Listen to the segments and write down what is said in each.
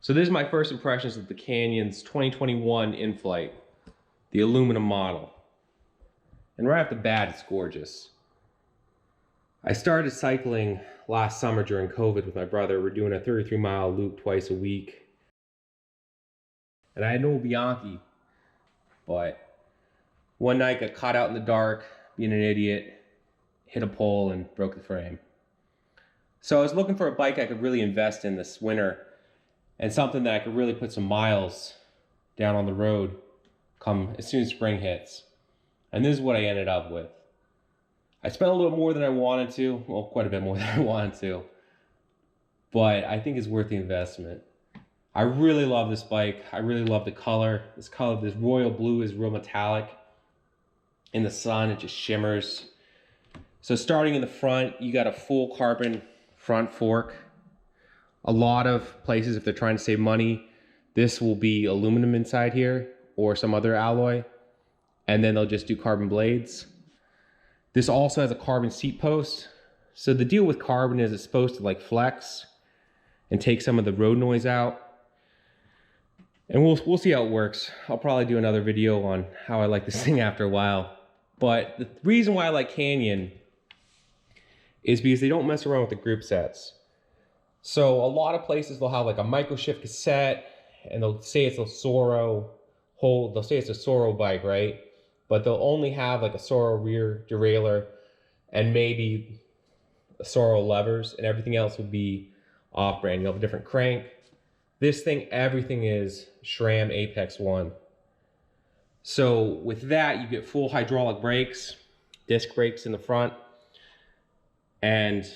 So this is my first impressions of the Canyon's 2021 Inflite, the aluminum model. And right off the bat, it's gorgeous. I started cycling last summer during COVID with my brother. We're doing a 33-mile loop twice a week. And I had no Bianchi, but one night got caught out in the dark, being an idiot, hit a pole and broke the frame. So I was looking for a bike I could really invest in this winter, and something that I could really put some miles down on the road come as soon as spring hits. And this is what I ended up with. I spent a little more than I wanted to, well, quite a bit more than I wanted to, but I think it's worth the investment. I really love this bike. I really love the color. This royal blue is real metallic. In the sun, it just shimmers. So starting in the front, you got a full carbon front fork. A lot of places, if they're trying to save money, this will be aluminum inside here or some other alloy, and then they'll just do carbon blades. This also has a carbon seat post. So the deal with carbon is it's supposed to like flex and take some of the road noise out. And we'll see how it works. I'll probably do another video on how I like this thing after a while. But the reason why I like Canyon is because they don't mess around with the group sets. So a lot of places they'll have like a micro shift cassette, and they'll say it's a Soro they'll say it's a Soro bike, right? But they'll only have like a Soro rear derailleur and maybe a Soro levers, and everything else would be off-brand. You'll have a different crank. This thing, everything is SRAM Apex 1. So with that, you get full hydraulic brakes, disc brakes in the front, and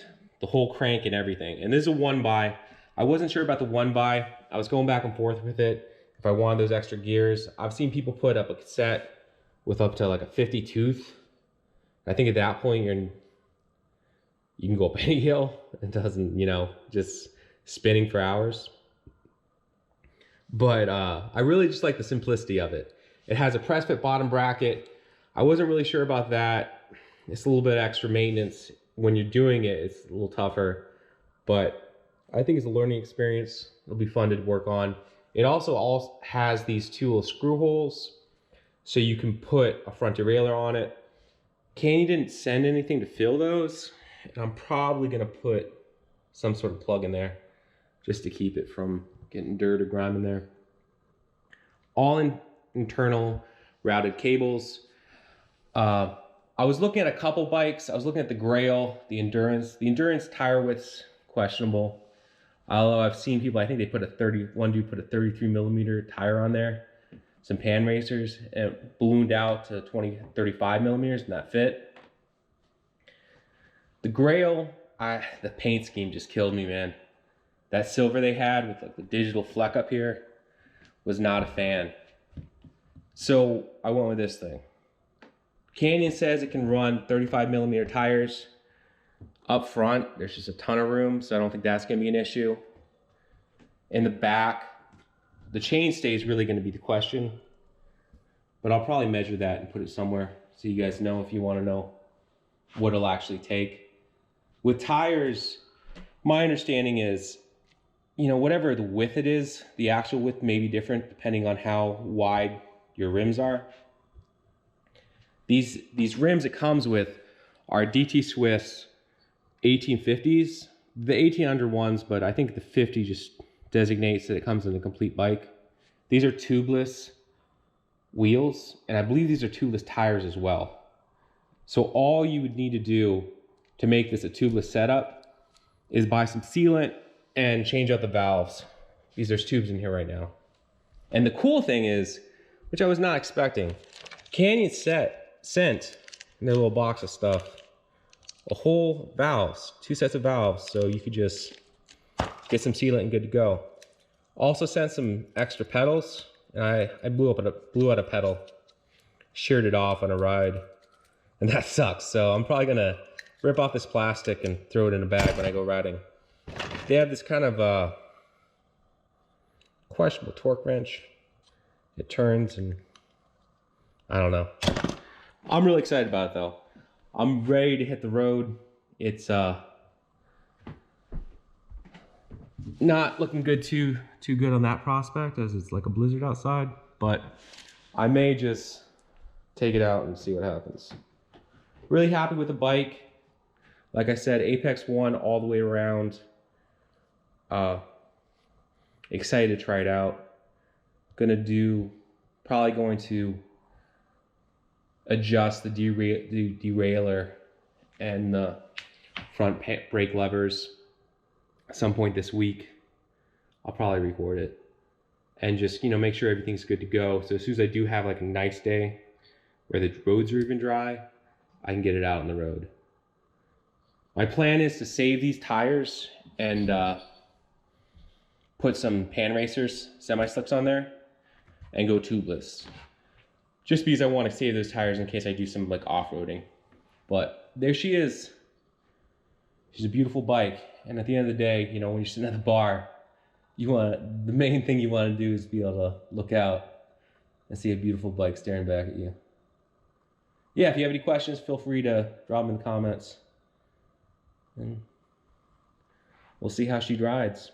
the whole crank and everything. And this is a 1x. I wasn't sure about the 1x. I was going back and forth with it if I wanted those extra gears. I've seen people put up a cassette with up to like a 50 tooth. I think at that point you can go up any hill. It doesn't, just spinning for hours. But I really just like the simplicity of it. It has a press fit bottom bracket. I wasn't really sure about that. It's a little bit extra maintenance. When you're doing it, it's a little tougher, but I think it's a learning experience. It'll be fun to work on. It also has these two little screw holes, so you can put a front derailleur on it. Canyon didn't send anything to fill those, and I'm probably gonna put some sort of plug in there just to keep it from getting dirt or grime in there. All internal routed cables. I was looking at a couple bikes. I was looking at the Grail, the Endurance. The Endurance tire width's questionable. Although I've seen people, I think they put one dude put a 33mm tire on there. Some pan racers, and it ballooned out to 35mm, and that fit. The Grail, the paint scheme just killed me, man. That silver they had with like the digital fleck up here was not a fan. So I went with this thing. Canyon says it can run 35mm tires up front. There's just a ton of room, so I don't think that's going to be an issue. In the back, the chainstay is really going to be the question, but I'll probably measure that and put it somewhere so you guys know if you want to know what it'll actually take. With tires, my understanding is, whatever the width it is, the actual width may be different depending on how wide your rims are. These rims it comes with are DT Swiss 1850s, the 1800 ones, but I think the 50 just designates that it comes in a complete bike. These are tubeless wheels, and I believe these are tubeless tires as well. So all you would need to do to make this a tubeless setup is buy some sealant and change out the valves, because there's tubes in here right now. And the cool thing is, which I was not expecting, Canyon sent in their little box of stuff a whole valves, 2 sets of valves, so you could just get some sealant and good to go. Also sent some extra pedals, and I blew out a pedal, sheared it off on a ride, and that sucks. So I'm probably gonna rip off this plastic and throw it in a bag when I go riding. They have this kind of questionable torque wrench. It turns, and I don't know. I'm really excited about it though. I'm ready to hit the road. It's Not looking good too good on that prospect, as it's like a blizzard outside, but I may just take it out and see what happens. Really happy with the bike. Like I said, Apex 1 all the way around. Excited to try it out. Probably going to adjust the derailleur and the front brake levers at some point this week. I'll probably record it and just, you know, make sure everything's good to go. So as soon as I do have like a nice day where the roads are even dry, I can get it out on the road. My plan is to save these tires and put some Pan Racers semi-slicks on there and go tubeless. Just because I want to save those tires in case I do some like off-roading. But there she is. She's a beautiful bike. And at the end of the day, you know, when you're sitting at the bar, the main thing you want to do is be able to look out and see a beautiful bike staring back at you. Yeah, if you have any questions, feel free to drop them in the comments. And we'll see how she rides.